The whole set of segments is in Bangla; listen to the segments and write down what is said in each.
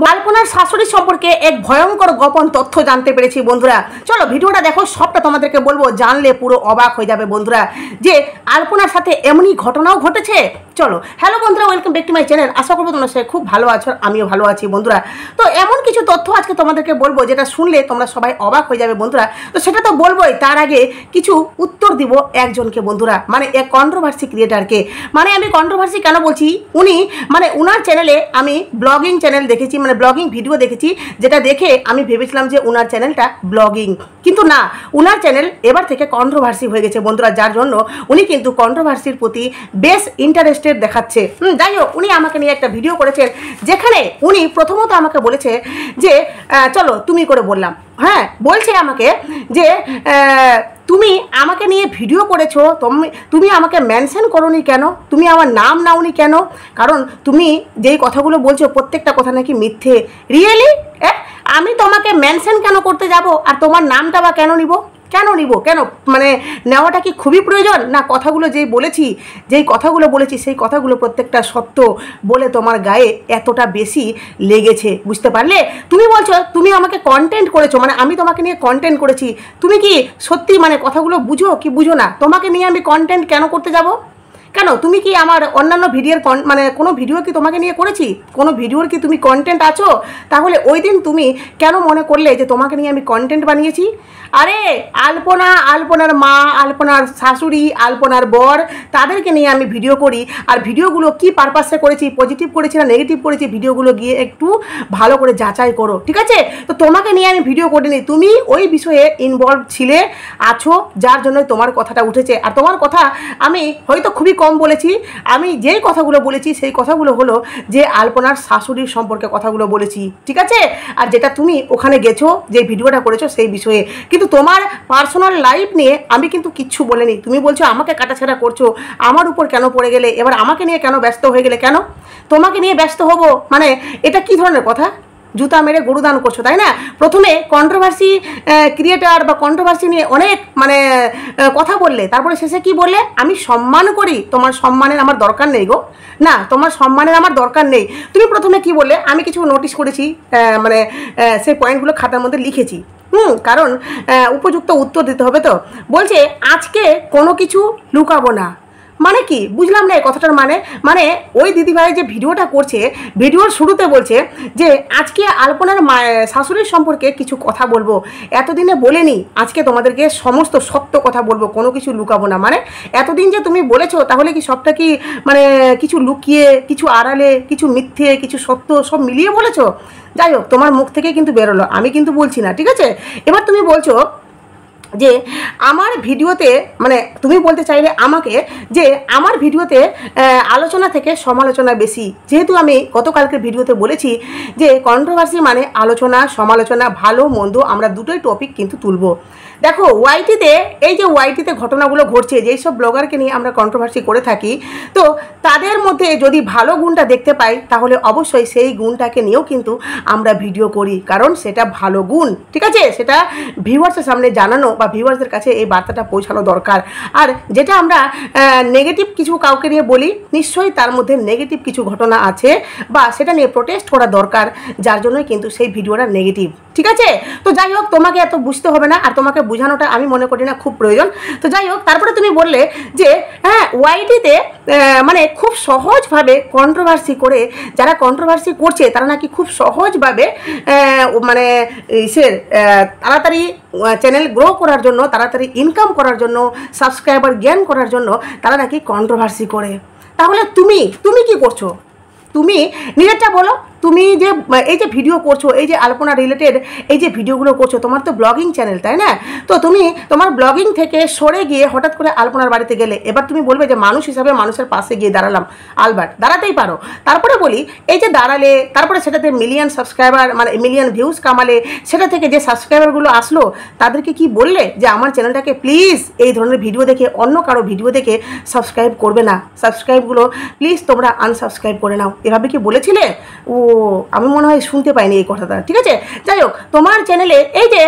আলপনার শাশুড়ি সম্পর্কে এক ভয়ঙ্কর গোপন তথ্য জানতে পেরেছি বন্ধুরা। চলো ভিডিওটা দেখো, সবটা তোমাদেরকে বলবো, জানলে পুরো অবাক হয়ে যাবে বন্ধুরা যে আলপনার সাথে এমনই ঘটনাও ঘটেছে। চলো, হ্যালো বন্ধুরা, welcome back to my channel. আশা করবো তোমরা সবাই খুব ভালো আছো, আমিও ভালো আছি বন্ধুরা। তো এমন কিছু তথ্য আজকে তোমাদেরকে বলবো যেটা শুনলে তোমরা সবাই অবাক হয়ে যাবে বন্ধুরা। তো সেটা তো বলবোই, তার আগে কিছু উত্তর দিব একজনকে বন্ধুরা, মানে এক কন্ট্রোভার্সি ক্রিয়েটারকে। মানে আমি কন্ট্রোভার্সি কেন বলছি, উনি মানে উনার চ্যানেলে আমি ব্লগিং চ্যানেল দেখেছি, মানে ব্লগিং ভিডিও দেখেছি, যেটা দেখে আমি ভেবেছিলাম যে উনার চ্যানেলটা ব্লগিং, কিন্তু না, উনার চ্যানেল এবার থেকে কন্ট্রোভার্সি হয়ে গেছে বন্ধুরা, যার জন্য উনি কিন্তু কন্ট্রোভার্সির প্রতি বেশ ইন্টারেস্টেড দেখাচ্ছে। যাই হোক, উনি আমাকে নিয়ে একটা ভিডিও করেছেন যেখানে উনি প্রথমত আমাকে বলেছে যে চলো তুমি করে বললাম, হ্যাঁ বলছে আমাকে যে তুমি আমাকে নিয়ে ভিডিও করেছো, তুমি আমাকে মেনশন করোনি কেন, তুমি আমার নাম নাওনি কেন, কারণ তুমি যেই কথাগুলো বলছো প্রত্যেকটা কথা নাকি মিথ্যে। রিয়েলি আমি তোমাকে মেনশন কেন করতে যাব, আর তোমার নামটা বা কেন নিব, কেন মানে নেওয়াটা কি খুবই প্রয়োজন না? কথাগুলো যেই কথাগুলো বলেছি সেই কথাগুলো প্রত্যেকটা সত্য বলে তোমার গায়ে এতটা বেশি লেগেছে, বুঝতে পারলে? তুমি বলছো তুমি আমাকে কন্টেন্ট করেছো, মানে আমি তোমাকে নিয়ে কন্টেন্ট করেছি, তুমি কি সত্যি মানে কথাগুলো বুঝো কি বুঝো না? তোমাকে নিয়ে আমি কন্টেন্ট কেন করতে যাব? কেন তুমি কি আমার অন্যান্য ভিডিওর মানে কোনো ভিডিও কি তোমাকে নিয়ে করেছি? কোনো ভিডিওর কি তুমি কন্টেন্ট আছো? তাহলে ওই দিন তুমি কেন মনে করলে যে তোমাকে নিয়ে আমি কন্টেন্ট বানিয়েছি? আরে আলপনার মা, আলপনার শাশুড়ি, আলপনার বর, তাদেরকে নিয়ে আমি ভিডিও করি। আর ভিডিওগুলো কি পারপাসে করেছি, পজিটিভ করেছি না নেগেটিভ করেছি, ভিডিওগুলো গিয়ে একটু ভালো করে যাচাই করো, ঠিক আছে? তো তোমাকে নিয়ে আমি ভিডিও করিনি, তুমি ওই বিষয়ে ইনভলভ আছো, যার জন্য তোমার কথাটা উঠেছে। আর তোমার কথা আমি হয়তো খুবই কম বলেছি, আমি যেই কথাগুলো বলেছি সেই কথাগুলো হলো যে আলপনার শাশুড়ির সম্পর্কে কথাগুলো বলেছি, ঠিক আছে? আর যেটা তুমি ওখানে গেছো, যে ভিডিওটা করেছো সেই বিষয়ে, কিন্তু তোমার পার্সোনাল লাইফ নিয়ে আমি কিন্তু কিচ্ছু বলিনি। তুমি বলছো আমাকে কাটাছেড়া করছো, আমার উপর কেন পড়ে গেলে, এবার আমাকে নিয়ে কেন ব্যস্ত হয়ে গেলে, কেন তোমাকে নিয়ে ব্যস্ত হব, মানে এটা কি ধরনের কথা? জুতা মেরে গরু দান করছো, তাই না? প্রথমে কন্ট্রোভার্সি ক্রিয়েটার বা কন্ট্রোভার্সি নিয়ে অনেক মানে কথা বললে, তারপরে শেষে কি বললে, আমি সম্মান করি, তোমার সম্মানের আমার দরকার নেই গো, না তোমার সম্মানের আমার দরকার নেই। তুমি প্রথমে কি বললে, আমি কিছু নোটিশ করেছি, মানে সেই পয়েন্টগুলো খাতার মধ্যে লিখেছি, কারণ উপযুক্ত উত্তর দিতে হবে। তো বলছে আজকে কোনো কিছু লুকাবো না, মানে কি বুঝলাম না এই কথাটার মানে ওই দিদিভাই যে ভিডিওটা করছে, ভিডিওর শুরুতে বলছে যে আজকে আলপনার শাশুড়ির সম্পর্কে কিছু কথা বলবো, এতদিনে বলেনি, আজকে তোমাদেরকে সমস্ত সত্য কথা বলবো, কোনো কিছু লুকাবো না। মানে এতদিন যে তুমি বলেছো, তাহলে কি সবটা কি মানে কিছু লুকিয়ে, কিছু আড়ালে, কিছু মিথ্যে, কিছু সত্য সব মিলিয়ে বলেছো? যাই হোক, তোমার মুখ থেকে কিন্তু বেরোলো, আমি কিন্তু বলছি না, ঠিক আছে? এবার তুমি বলছো যে আমার ভিডিওতে, মানে তুমি বলতে চাইলে আমাকে যে আমার ভিডিওতে আলোচনা থেকে সমালোচনা বেশি, যেহেতু আমি গতকালকের ভিডিওতে বলেছি যে কন্ট্রোভার্সি মানে আলোচনা সমালোচনা, ভালো মন্দ আমরা দুটোই টপিক কিন্তু তুলবো। দেখো ওয়াইটিতে, এই যে ওয়াইটিতে ঘটনাগুলো ঘটছে, যেই সব ব্লগারকে নিয়ে আমরা কন্ট্রোভার্সি করে থাকি, তো তাদের মধ্যে যদি ভালো গুণটা দেখতে পাই, তাহলে অবশ্যই সেই গুণটাকে নিয়েও কিন্তু আমরা ভিডিও করি, কারণ সেটা ভালো গুণ, ঠিক আছে? সেটা ভিউয়ার্সের সামনে জানানো বা ভিউয়ার্সদের কাছে এই বার্তাটা পৌঁছানো দরকার। আর যেটা আমরা নেগেটিভ কিছু কাউকে নিয়ে বলি, নিশ্চয়ই তার মধ্যে নেগেটিভ কিছু ঘটনা আছে বা সেটা নিয়ে প্রোটেস্ট করা দরকার, যার জন্যই কিন্তু সেই ভিডিওটা নেগেটিভ, ঠিক আছে? তো যাই হোক, তোমাকে এত বুঝতে হবে না, আর তোমাকে বোঝানোটা আমি মনে করি না খুব প্রয়োজন। তো যাই হোক, তারপরে তুমি বললে যে হ্যাঁ ওয়াইটিতে মানে খুব সহজভাবে কন্ট্রোভার্সি করে, যারা কন্ট্রোভার্সি করছে তারা নাকি খুব সহজভাবে মানে তাড়াতাড়ি চ্যানেল গ্রো করার জন্য, তাড়াতাড়ি ইনকাম করার জন্য, সাবস্ক্রাইবার গেইন করার জন্য তারা নাকি কন্ট্রোভার্সি করে। তাহলে তুমি কি করছো? তুমি নিজেরটা বলো। তুমি যে এই যে ভিডিও করছো, এই যে আলপনা রিলেটেড এই যে ভিডিওগুলো করছো, তোমার তো ব্লগিং চ্যানেল, তাই না? তো তুমি তোমার ব্লগিং থেকে সরে গিয়ে হঠাৎ করে আলপনার বাড়িতে গেলে, এবার তুমি বলবে যে মানুষ হিসাবে মানুষের পাশে গিয়ে দাঁড়ালাম, আলবাট দাঁড়াতেই পারো। তারপরে বলি, এই যে দাঁড়ালে, তারপরে সেটাতে মিলিয়ন সাবস্ক্রাইবার মানে মিলিয়ন ভিউজ কামালে, সেটা থেকে যে সাবস্ক্রাইবারগুলো আসলো, তাদেরকে কি বললে যে আমার চ্যানেলটাকে প্লিজ এই ধরনের ভিডিও দেখে, অন্য কারো ভিডিও দেখে সাবস্ক্রাইব করবে না, সাবস্ক্রাইবগুলো প্লিজ তোমরা আনসাবস্ক্রাইব করে নাও, এভাবে কি বলেছিলে? আমি মনে হয় শুনতে পাইনি এই কথাটা, ঠিক আছে। যাই হোক, তোমার চ্যানেলে এই যে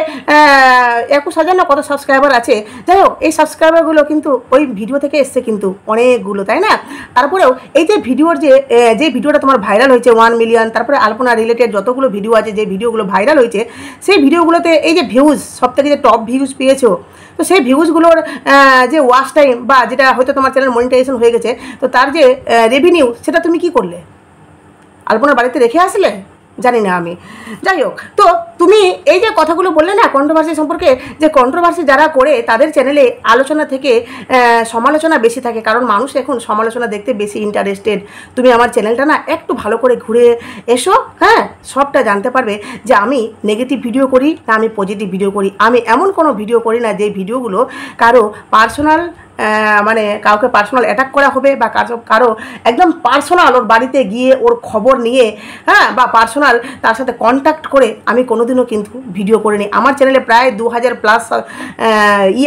21,000 না কত সাবস্ক্রাইবার আছে, যাই হোক এই সাবস্ক্রাইবারগুলো কিন্তু ওই ভিডিও থেকে এসছে কিন্তু অনেকগুলো, তাই না? তারপরেও এই যে ভিডিওর যে ভিডিওটা তোমার ভাইরাল হয়েছে 1 মিলিয়ন, তারপরে আলপনা রিলেটেড যতগুলো ভিডিও আছে যে ভিডিওগুলো ভাইরাল হয়েছে, সেই ভিডিওগুলোতে এই যে ভিউজ, সব থেকে যে টপ ভিউজ পেয়েছো, তো সেই ভিউজগুলোর যে ওয়াচ টাইম বা যেটা হয়তো তোমার চ্যানেল মনিটাইজেশন হয়ে গেছে, তো তার যে রেভিনিউ, সেটা তুমি কি করলে? আলপনার বাড়িতে রেখে আসলে? জানি না আমি। যাই হোক, তো তুমি এই যে কথাগুলো বললে না কন্ট্রোভার্সি সম্পর্কে, যে কন্ট্রোভার্সি যারা করে তাদের চ্যানেলে আলোচনা থেকে সমালোচনা বেশি থাকে, কারণ মানুষ এখন সমালোচনা দেখতে বেশি ইন্টারেস্টেড। তুমি আমার চ্যানেলটা না একটু ভালো করে ঘুরে এসো, হ্যাঁ, সবটা জানতে পারবে যে আমি নেগেটিভ ভিডিও করি না আমি পজিটিভ ভিডিও করি। আমি এমন কোনো ভিডিও করি না যে ভিডিওগুলো কারো পার্সোনাল মানে কাউকে পার্সোনাল অ্যাটাক করা হবে, বা কারো একদম পার্সোনাল ওর বাড়িতে গিয়ে ওর খবর নিয়ে, হ্যাঁ, বা পার্সোনাল তার সাথে কন্ট্যাক্ট করে আমি কোনোদিনও কিন্তু ভিডিও করিনি। আমার চ্যানেলে প্রায় 2000+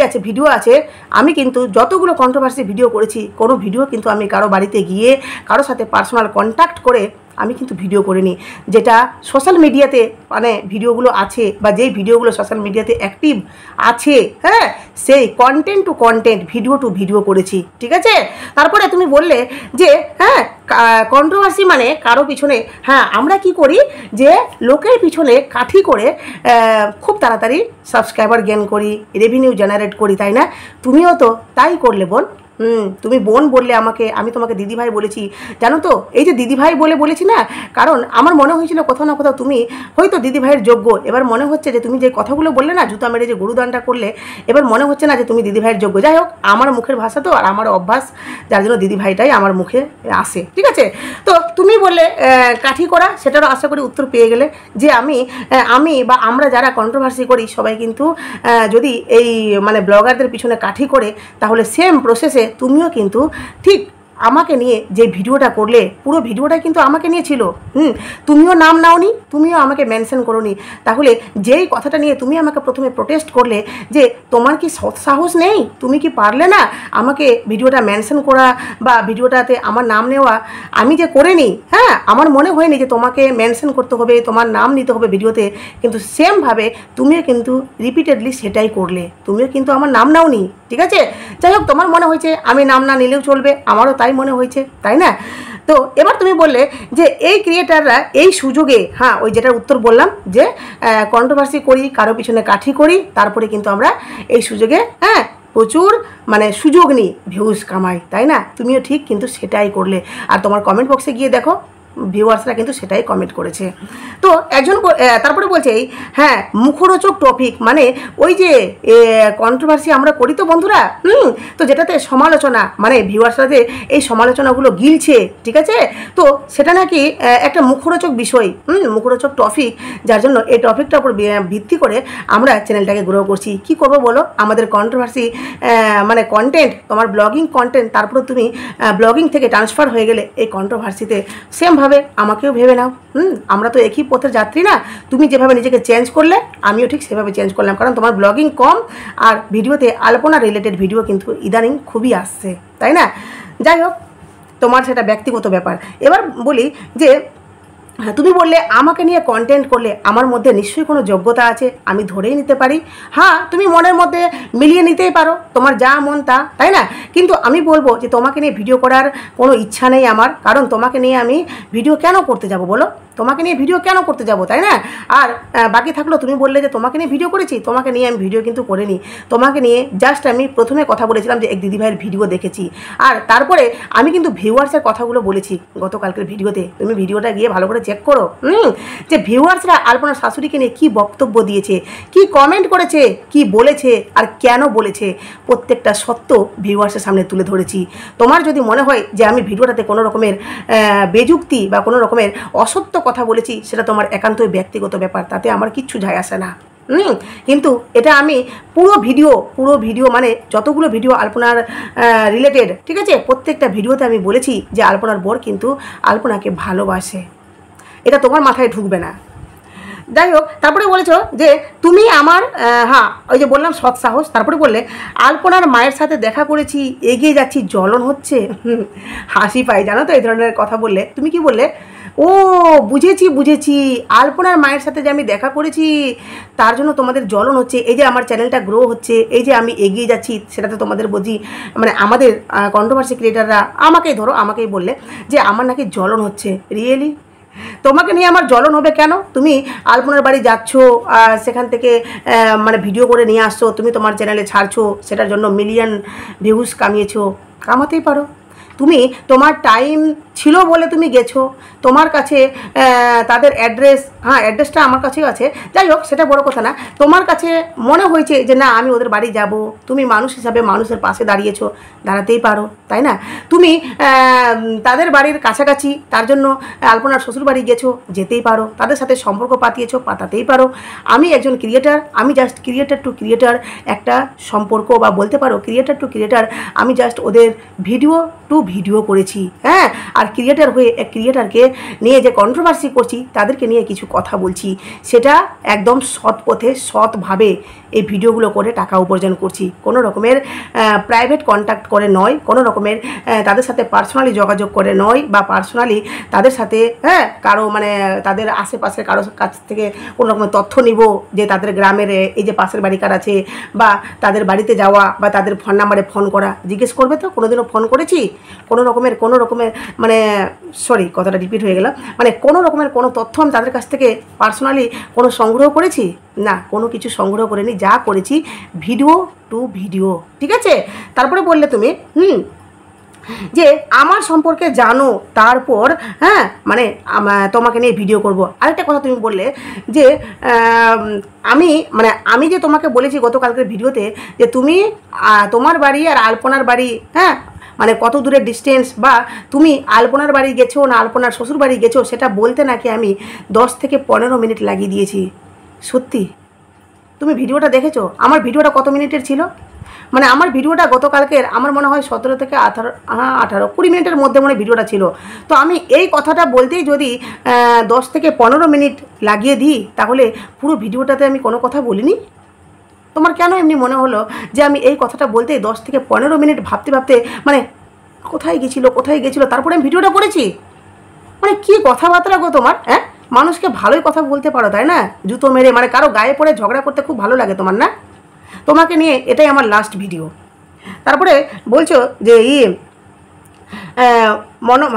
আছে, ভিডিও আছে। আমি কিন্তু যতগুলো কন্ট্রোভার্সি ভিডিও করেছি, কোনো ভিডিও কিন্তু আমি কারো বাড়িতে গিয়ে কারোর সাথে পার্সোনাল কন্ট্যাক্ট করে আমি কিন্তু ভিডিও করিনি। যেটা সোশ্যাল মিডিয়াতে মানে ভিডিওগুলো আছে, বা যেই ভিডিওগুলো সোশ্যাল মিডিয়াতে অ্যাক্টিভ আছে, হ্যাঁ, সেই content to content, video to video করেছি, ঠিক আছে। তারপরে তুমি বললে যে হ্যাঁ কন্ট্রোভার্সি মানে কারো পিছনে, হ্যাঁ আমরা কি করি যে লোকের পিছনে কাঠি করে খুব তাড়াতাড়ি সাবস্ক্রাইবার গেইন করি, রেভিনিউ জেনারেট করি, তাই না? তুমিও তো তাই করলে বোন। তুমি বোন বললে আমাকে, আমি তোমাকে দিদিভাই বলেছি, জানো তো? এই যে দিদিভাই বলেছি না, কারণ আমার মনে হয়েছিল কোথাও না কোথাও তুমি হয়তো দিদিভাইয়ের যোগ্য। এবার মনে হচ্ছে যে তুমি যে কথাগুলো বললে না, জুতা মেরে যে গুরুদানটা করলে, এবার মনে হচ্ছে না যে তুমি দিদিভাইয়ের যোগ্য। যাই হোক, আমার মুখের ভাষা তো আর আমার অভ্যাস, যার জন্য দিদিভাইটাই আমার মুখে আসে, ঠিক আছে। তো তুমি বললে কাঠি করা, সেটারও আশা করি উত্তর পেয়ে গেলে, যে আমি বা আমরা যারা কন্ট্রোভার্সি করি সবাই কিন্তু যদি এই মানে ব্লগারদের পিছনে কাঠি করে, তাহলে সেম প্রসেসে তুমিও কিন্তু ঠিক আমাকে নিয়ে যে ভিডিওটা করলে, পুরো ভিডিওটা কিন্তু আমাকে নিয়ে ছিল। তুমিও নাম নাওনি, তুমিও আমাকে মেনশন করোনি। তাহলে যেই কথাটা নিয়ে তুমি আমাকে প্রথমে প্রোটেস্ট করলে যে তোমার কি সাহস নেই, তুমি কি পারলে না আমাকে ভিডিওটা মেনশন করা বা ভিডিওটাতে আমার নাম নেওয়া, আমি যে করিনি, হ্যাঁ, আমার মনে হয়নি যে তোমাকে মেনশন করতে হবে, তোমার নাম নিতে হবে ভিডিওতে, কিন্তু সেমভাবে তুমিও কিন্তু রিপিটেডলি সেটাই করলে, তুমিও কিন্তু আমার নাম নাওনি, ঠিক আছে। যাই হোক, তোমার মনে হয়েছে আমি নাম না নিলেও চলবে, আমারও তাই মনে হয়েছে, তাই না? তো এবার তুমি বললে যে এই ক্রিয়েটাররা এই সুযোগে, হ্যাঁ ওই যেটার উত্তর বললাম যে কন্ট্রোভার্সি করি, কারো পিছনে কাঠি করি, তারপরে কিন্তু আমরা এই সুযোগে হ্যাঁ প্রচুর মানে সুযোগ নিই, ভিউজ কামাই, তাই না? তুমিও ঠিক কিন্তু সেটাই করলে। আর তোমার কমেন্ট বক্সে গিয়ে দেখো, ভিউয়ার্সরা কিন্তু সেটাই কমেন্ট করেছে। তো একজন তারপরে বলছে হ্যাঁ মুখরোচক টপিক, মানে ওই যে কন্ট্রোভার্সি আমরা করি তো বন্ধুরা, তো যেটাতে সমালোচনা, মানে ভিউয়ার্সরা যে এই সমালোচনাগুলো গিলছে, ঠিক আছে, তো সেটা নাকি একটা মুখরোচক বিষয়, মুখরোচক টপিক, যার জন্য এই টপিকটার উপর ভিত্তি করে আমরা চ্যানেলটাকে গ্রো করছি। কি করবো বলো? আমাদের কন্ট্রোভার্সি মানে কন্টেন্ট, তোমার ব্লগিং কন্টেন্ট, তারপরে তুমি ব্লগিং থেকে ট্রান্সফার হয়ে গেলে এই কন্ট্রোভার্সিতে। সেমভাবে আমাকেও ভেবে নাও, আমরা তো একই পথের যাত্রী না। তুমি যেভাবে নিজেকে চেঞ্জ করলে, আমিও ঠিক সেভাবে চেঞ্জ করলাম, কারণ তোমার ব্লগিং কম আর ভিডিওতে আলপনা রিলেটেড ভিডিও কিন্তু ইদানিং খুবই আসছে, তাই না? যাই হোক, তোমার সেটা ব্যক্তিগত ব্যাপার। এবার বলি যে তুমি বললে আমাকে নিয়ে কন্টেন্ট করলে আমার মধ্যে নিশ্চয়ই কোনো যোগ্যতা আছে, আমি ধরেই নিতে পারি। হ্যাঁ, তুমি মনের মধ্যে মিলিয়ে নিতেই পারো, তোমার যা মন তা, তাই না? কিন্তু আমি বলবো যে তোমাকে নিয়ে ভিডিও করার কোনো ইচ্ছা নেই আমার, কারণ তোমাকে নিয়ে আমি ভিডিও কেন করতে যাব বলো? তোমাকে নিয়ে ভিডিও কেন করতে যাব, তাই না? আর বাকি থাকলো, তুমি বললে যে তোমাকে নিয়ে ভিডিও করেছি, তোমাকে নিয়ে আমি ভিডিও কিন্তু করিনি। তোমাকে নিয়ে জাস্ট আমি প্রথমে কথা বলেছিলাম যে এক দিদিভাইয়ের ভিডিও দেখেছি, আর তারপরে আমি কিন্তু ভিউয়ার্সের কথাগুলো বলেছি গতকালকের ভিডিওতে। তুমি ভিডিওটা গিয়ে ভালো করে চেক করো, যে ভিউয়ার্সরা আলপনার শাশুড়িকে নিয়ে কী বক্তব্য দিয়েছে, কি কমেন্ট করেছে, কি বলেছে, আর কেন বলেছে, প্রত্যেকটা সত্য ভিউয়ার্সের সামনে তুলে ধরেছি। তোমার যদি মনে হয় যে আমি ভিডিওটাতে কোনো রকমের বেযুক্তি বা কোনো রকমের অসত্য কথা বলেছি, সেটা তোমার একান্তই ব্যক্তিগত ব্যাপার, তাতে আমার কিচ্ছু যায় আসে না। কিন্তু এটা আমি পুরো ভিডিও মানে যতগুলো ভিডিও আলপনার রিলেটেড, ঠিক আছে, প্রত্যেকটা ভিডিওতে আমি বলেছি যে আলপনার বর কিন্তু আলপনাকে ভালোবাসে, এটা তোমার মাথায় ঢুকবে না। যাই হোক, তারপরে বলেছো যে তুমি আমার হ্যাঁ ওই যে বললাম সৎ সাহস, তারপরে বললে আলপনার মায়ের সাথে দেখা করেছি, এগিয়ে যাচ্ছি, জ্বলন হচ্ছে। হাসি পাই জানো তো এই ধরনের কথা বললে। তুমি কি বললে? ও বুঝেছি বুঝেছি, আলপনার মায়ের সাথে যে আমি দেখা করেছি তার জন্য তোমাদের জ্বলন হচ্ছে, এই যে আমার চ্যানেলটা গ্রো হচ্ছে, এই যে আমি এগিয়ে যাচ্ছি, সেটা তো তোমাদের বুঝি, মানে আমাদের কন্ট্রোভার্সি ক্রিয়েটাররা আমাকেই ধরো, আমাকেই বললে যে আমার নাকি জ্বলন হচ্ছে। রিয়েলি তোমাকে নিয়ে আমার জ্বলন হবে কেন? তুমি আলপনার বাড়ি যাচ্ছ, সেখান থেকে মানে ভিডিও করে নিয়ে আসছো, তুমি তোমার চ্যানেলে ছাড়ছো, সেটার জন্য মিলিয়ন ভিউজ কামিয়েছো, কামাতেই পারো। তুমি তোমার টাইম ছিল বলে তুমি গেছো, তোমার কাছে তাদের অ্যাড্রেস, হ্যাঁ অ্যাড্রেসটা আমার কাছেও আছে, যাই হোক সেটা বড় কথা না, তোমার কাছে মনে হয়েছে যে না আমি ওদের বাড়ি যাব, তুমি মানুষ হিসাবে মানুষের পাশে দাঁড়িয়েছো, দাঁড়াতেই পারো, তাই না? তুমি তাদের বাড়ির কাছাকাছি, তার জন্য আলপনার শ্বশুর বাড়ি গেছো, যেতেই পারো, তাদের সাথে সম্পর্ক পাতিয়েছো, পাতাতেই পারো। আমি একজন ক্রিয়েটার, আমি জাস্ট ক্রিয়েটার টু ক্রিয়েটার একটা সম্পর্ক, বা বলতে পারো ক্রিয়েটার টু ক্রিয়েটার, আমি জাস্ট ওদের ভিডিও টু ভিডিও করেছি, হ্যাঁ। আর ক্রিয়েটার হয়ে এক ক্রিয়েটারকে নিয়ে যে কন্ট্রোভার্সি করছি, তাদেরকে নিয়ে কিছু কথা বলছি, সেটা একদম সৎ পথে সৎভাবে এই ভিডিওগুলো করে টাকা উপার্জন করছি, কোনো রকমের প্রাইভেট কন্ট্যাক্ট করে নয়, কোনো রকমের তাদের সাথে পার্সোনালি যোগাযোগ করে নয়, বা পার্সোনালি তাদের সাথে হ্যাঁ কারো মানে তাদের আশেপাশের কারো কাছ থেকে কোনো রকমের তথ্য নিব যে তাদের গ্রামের এই যে পাশের বাড়ি কার আছে, বা তাদের বাড়িতে যাওয়া, বা তাদের ফোন নাম্বারে ফোন করা, জিজ্ঞেস করবে তো কোনোদিনও ফোন করেছি? কোনো রকমের মানে সরি কথাটা রিপিট হয়ে গেল, মানে কোনো রকমের কোনো তথ্য আমি তাদের কাছ থেকে পার্সোনালি কোনো সংগ্রহ করেছি? না, কোনো কিছু সংগ্রহ করিনি, যা করেছি ভিডিও টু ভিডিও, ঠিক আছে? তারপরে বললে তুমি যে আমার সম্পর্কে জানো, তারপর হ্যাঁ মানে তোমাকে নিয়ে ভিডিও করব। আরেকটা কথা তুমি বললে যে আমি যে তোমাকে বলেছি গতকালকের ভিডিওতে যে তুমি তোমার বাড়ি আর আলপনার বাড়ি হ্যাঁ মানে কত দূরের ডিস্টেন্স, বা তুমি আলপনার বাড়ি গেছো না আলপনার শ্বশুর বাড়ি গেছো, সেটা বলতে নাকি আমি 10 থেকে 15 মিনিট লাগিয়ে দিয়েছি। সত্যি তুমি ভিডিওটা দেখেছো? আমার ভিডিওটা কত মিনিটের ছিল? মানে আমার ভিডিওটা গতকালকের আমার মনে হয় 17 থেকে 18-20 মিনিটের মধ্যে মনে ভিডিওটা ছিল। তো আমি এই কথাটা বলতেই যদি 10 থেকে 15 মিনিট লাগিয়ে দিই, তাহলে পুরো ভিডিওটাতে আমি কোনো কথা বলিনি। তোমার কেন এমনি মনে হলো যে আমি এই কথাটা বলতেই 10 থেকে 15 মিনিট ভাবতে ভাবতে মানে কোথায় গেছিলো তারপরে আমি ভিডিওটা করেছি? মানে কী কথাবার্তা গো তোমার, হ্যাঁ? মানুষকে ভালোই কথা বলতে পারো তাই না, জুতো মেরে, মানে কারো গায়ে পড়ে ঝগড়া করতে খুব ভালো লাগে তোমার না? তোমাকে নিয়ে এটাই আমার লাস্ট ভিডিও। তারপরে বলছো যে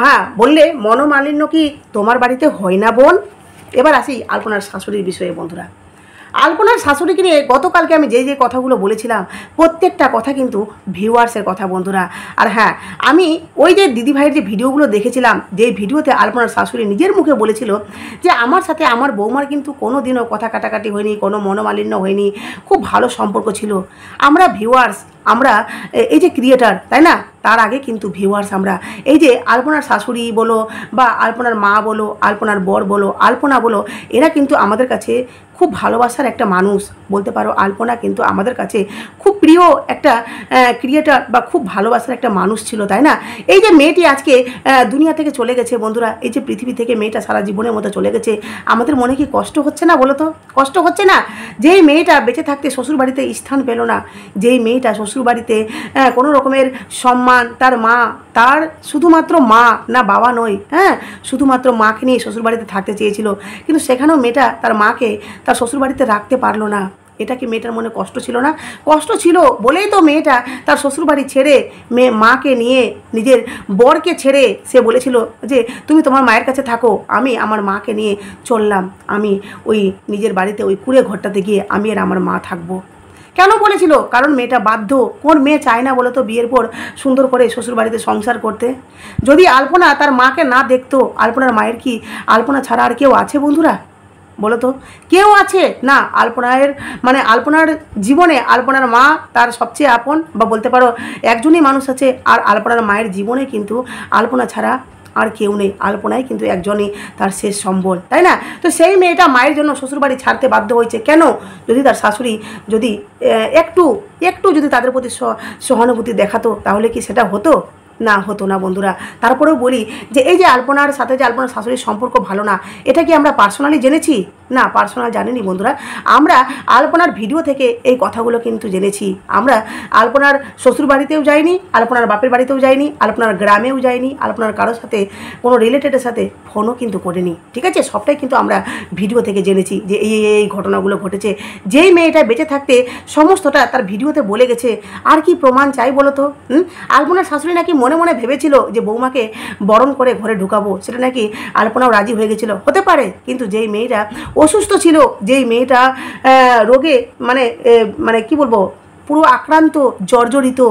হ্যাঁ বললে মনোমালিন্য কি তোমার বাড়িতে হয় না বোন? এবার আসি আলপনার শাশুড়ির বিষয়ে বন্ধুরা। আলপনার শাশুড়িকে নিয়ে গতকালকে আমি যে কথাগুলো বলেছিলাম, প্রত্যেকটা কথা কিন্তু ভিউয়ার্সের কথা বন্ধুরা। আর হ্যাঁ, আমি ওই যে দিদিভাইয়ের যে ভিডিওগুলো দেখেছিলাম, যে ভিডিওতে আলপনার শাশুড়ি নিজের মুখে বলেছিল যে আমার সাথে আমার বৌমার কিন্তু কোনো দিনও কথা কাটাকাটি হয়নি, কোনো মনোমালিন্য হয়নি, খুব ভালো সম্পর্ক ছিল। আমরা ভিউয়ার্স, আমরা এই যে ক্রিয়েটার তাই না, তার আগে কিন্তু ভিউয়ার্স আমরা, এই যে আলপনার শাশুড়ি বলো, বা আলপনার মা বলো, আলপনার বর বলো, আলপনা বলো, এরা কিন্তু আমাদের কাছে খুব ভালোবাসার একটা মানুষ বলতে পারো। আলপনা কিন্তু আমাদের কাছে খুব প্রিয় একটা ক্রিয়েটার, বা খুব ভালোবাসার একটা মানুষ ছিল তাই না? এই যে মেয়েটি আজকে দুনিয়া থেকে চলে গেছে বন্ধুরা, এই যে পৃথিবী থেকে মেয়েটা সারা জীবনের মতো চলে গেছে, আমাদের মনে কি কষ্ট হচ্ছে না বলো তো? কষ্ট হচ্ছে না? যেই মেয়েটা বেঁচে থাকতে শ্বশুরবাড়িতে স্থান পেল না, যেই মেয়েটা শ্বশুরবাড়িতে কোনো রকমের সম্মান, তার মা, তার শুধুমাত্র মা না বাবা নয়, হ্যাঁ শুধুমাত্র মাকে নিয়ে শ্বশুরবাড়িতে থাকতে চেয়েছিল, কিন্তু সেখানেও মেয়েটা তার মাকে তার শ্বশুরবাড়িতে রাখতে পারলো না। এটা কি মেয়েটার মনে কষ্ট ছিল না? কষ্ট ছিল বলেই তো মেয়েটা তার শ্বশুরবাড়ি ছেড়ে মাকে নিয়ে, নিজের বরকে ছেড়ে সে বলেছিল যে তুমি তোমার মায়ের কাছে থাকো, আমি আমার মাকে নিয়ে চললাম, আমি ওই নিজের বাড়িতে ওই কুড়ে ঘরটাতে গিয়ে আমি আর আমার মা থাকবো। কেন বলেছিল? কারণ মেয়েটা বাধ্য। কোন মেয়ে চায় না বলো তো বিয়ের পর সুন্দর করে শ্বশুরবাড়িতে সংসার করতে? যদি আলপনা তার মাকে না দেখতো, আলপনার মায়ের কি আলপনা ছাড়া আর কেউ আছে বন্ধুরা বলো তো? কেউ আছে না। আলপনার জীবনে আলপনার মা তার সবচেয়ে আপন, বা বলতে পারো একজনই মানুষ আছে, আর আলপনার মায়ের জীবনে কিন্তু আলপনা ছাড়া আর কেউ নেই, আলপনাই কিন্তু একজনই তার শেষ সম্বল তাই না? তো সেই মেয়েটা মায়ের জন্য শ্বশুরবাড়ি ছাড়তে বাধ্য হয়েছে কেন? যদি তার শাশুড়ি যদি একটু যদি তাদের প্রতি সহানুভূতি দেখাতো, তাহলে কি সেটা হতো? না, হতো না বন্ধুরা। তারপরেও বলি যে এই যে আলপনার সাথে যে আলপনার শাশুড়ির সম্পর্ক ভালো না, এটা কি আমরা পার্সোনালি জেনেছি? না, পার্সোনাল জানিনি বন্ধুরা। আমরা আলপনার ভিডিও থেকে এই কথাগুলো কিন্তু জেনেছি। আমরা আলপনার শ্বশুর বাড়িতেও যাইনি, আলপনার বাপের বাড়িতেও যাইনি, আলপনার গ্রামেও যাইনি, আলপনার কারোর সাথে কোনো রিলেটেডের সাথে ফোনও কিন্তু করিনি, ঠিক আছে? সবটাই কিন্তু আমরা ভিডিও থেকে জেনেছি যে এই ঘটনাগুলো ঘটেছে। যেই মেয়েটা বেঁচে থাকতে সমস্তটা তার ভিডিওতে বলে গেছে, আর কি প্রমাণ চাই বলো তো? আলপনার শাশুড়ি নাকি মনে মনে ভেবেছিল যে বৌমাকে বরণ করে ঘরে ঢুকাবো, সেটা নাকি আলপনাও রাজি হয়ে গেছিলো। হতে পারে, কিন্তু যেই মেয়েটা অসুস্থ ছিল, যেই মেয়েটা রোগে মানে মানে কি বলবো, পুরো আক্রান্ত, জর্জরিত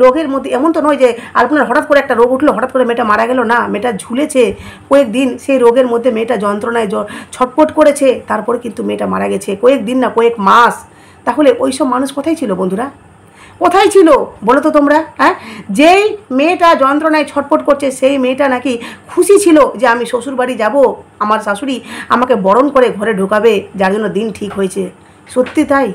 রোগের মধ্যে, এমন তো নয় যে আলপনার হঠাৎ করে একটা রোগ উঠলো, হঠাৎ করে মেয়েটা মারা গেল, না, মেয়েটা ঝুলেছে কয়েকদিন, সেই রোগের মধ্যে মেয়েটা যন্ত্রণায় ছটপট করেছে, তারপরে কিন্তু মেয়েটা মারা গেছে, কয়েকদিন না কয়েক মাস। তাহলে ওই সব মানুষ কোথায় ছিল বন্ধুরা? কোথায় ছিল বলো তো তোমরা? হ্যাঁ, যেই মেয়েটা যন্ত্রণায় ছটপট করছে সেই মেয়েটা নাকি খুশি ছিল যে আমি শ্বশুর বাড়ি যাবো, আমার শাশুড়ি আমাকে বরণ করে ঘরে ঢোকাবে, যার জন্য দিন ঠিক হয়েছে। সত্যি তাই?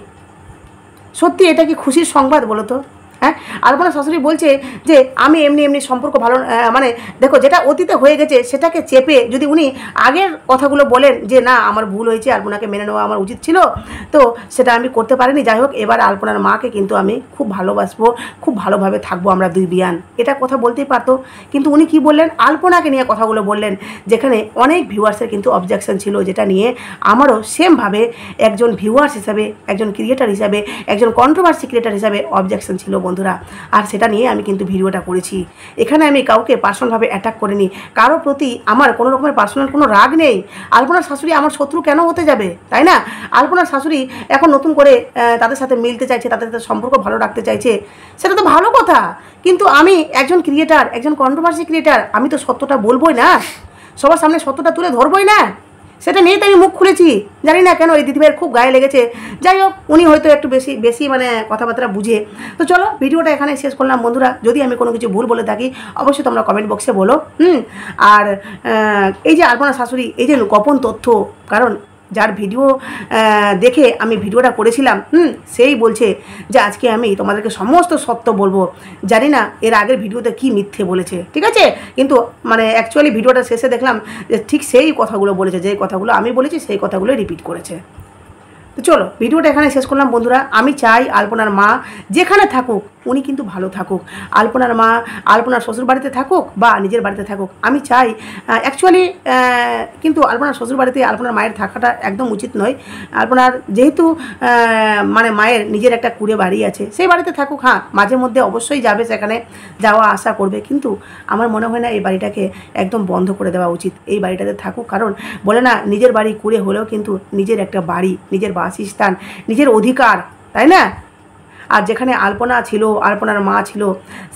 সত্যি এটা কি খুশির সংবাদ বলো তো? হ্যাঁ, আলপনার শাশুড়ি বলছে যে আমি এমনি এমনি সম্পর্ক ভালো, মানে দেখো, যেটা অতীতে হয়ে গেছে সেটাকে চেপে যদি উনি আগের কথাগুলো বলেন যে না আমার ভুল হয়েছে, আলপনাকে মেনে নেওয়া আমার উচিত ছিল, তো সেটা আমি করতে পারিনি, যাই হোক এবার আলপনার মাকে কিন্তু আমি খুব ভালোবাসবো, খুব ভালোভাবে থাকবো আমরা দুই বিয়ান, এটা কথা বলতেই পারতো। কিন্তু উনি কি বললেন? আলপনাকে নিয়ে কথাগুলো বললেন, যেখানে অনেক ভিউয়ার্সের কিন্তু অবজেকশন ছিল, যেটা নিয়ে আমারও সেমভাবে একজন ভিউয়ার্স হিসাবে, একজন ক্রিয়েটার হিসাবে, একজন কন্ট্রোভার্সি ক্রিয়েটার হিসাবে অবজেকশন ছিল বন্ধুরা। আর সেটা নিয়ে আমি কিন্তু ভিডিওটা করেছি। এখানে আমি কাউকে পার্সোনালভাবে অ্যাটাক করিনি, কারো প্রতি আমার কোনো রকমের পার্সোনাল কোনো রাগ নেই। আলপনার শাশুড়ি আমার শত্রু কেন হতে যাবে, তাই না? আলপনার শাশুড়ি এখন নতুন করে তাদের সাথে মিলতে চাইছে, তাদের সাথে সম্পর্ক ভালো রাখতে চাইছে, সেটা তো ভালো কথা। কিন্তু আমি একজন ক্রিয়েটার, একজন কন্ট্রোভার্সি ক্রিয়েটার, আমি তো সত্যটা বলবোই না, সবার সামনে সত্যটা তুলে ধরবোই না, সেটা নিয়ে তো আমি মুখ খুলেছি। জানি না কেন এই দিদিভাইয়ের খুব গায়ে লেগেছে। যাই হোক, উনি হয়তো একটু বেশি মানে কথাবার্তা বুঝে। তো চলো ভিডিওটা এখানে শেষ করলাম বন্ধুরা। যদি আমি কোনো কিছু ভুল বলে থাকি অবশ্যই তোমরা কমেন্ট বক্সে বলো। আর এই যে আলপনা শাশুড়ি, এই যে গোপন তথ্য, কারণ যার ভিডিও দেখে আমি ভিডিওটা করেছিলাম, সেই বলছে যে আজকে আমি তোমাদেরকে সমস্ত সত্য বলবো। জানি না এর আগের ভিডিওতে কি মিথ্যে বলেছে, ঠিক আছে? কিন্তু মানে অ্যাকচুয়ালি ভিডিওটা শেষে দেখলাম যে ঠিক সেই কথাগুলো বলেছে, যে কথাগুলো আমি বলেছি সেই কথাগুলো রিপিট করেছে। তো চলো ভিডিওটা এখানে শেষ করলাম বন্ধুরা। আমি চাই আলপনার মা যেখানে থাকুক উনি কিন্তু ভালো থাকুক। আলপনার মা আলপনার শ্বশুর বাড়িতে থাকুক বা নিজের বাড়িতে থাকুক, আমি চাই অ্যাকচুয়ালি কিন্তু আলপনার শ্বশুর বাড়িতে আলপনার মায়ের থাকাটা একদম উচিত নয়। আলপনার যেহেতু মানে মায়ের নিজের একটা কুড়ে বাড়ি আছে, সেই বাড়িতে থাকুক। হ্যাঁ, মাঝে মধ্যে অবশ্যই যাবে, সেখানে যাওয়া আসা করবে, কিন্তু আমার মনে হয় না এই বাড়িটাকে একদম বন্ধ করে দেওয়া উচিত। এই বাড়িটাতে থাকুক, কারণ বলে না নিজের বাড়ি কুড়ে হলেও কিন্তু নিজের একটা বাড়ি, নিজের বাসস্থান, নিজের অধিকার, তাই না? আর যেখানে আলপনা ছিল, আলপনার মা ছিল,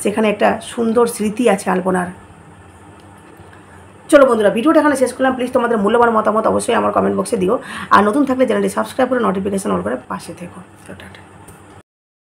সেখানে একটা সুন্দর স্মৃতি আছে আলপনার। চলো বন্ধুরা ভিডিওটা এখানে শেষ করলাম। প্লিজ তোমাদের মূল্যবান মতামত অবশ্যই আমার কমেন্ট বক্সে দিও। আর নতুন থাকলে চ্যানেলটি সাবস্ক্রাইব করে নোটিফিকেশন অন করে পাশে থেকো। টাটা।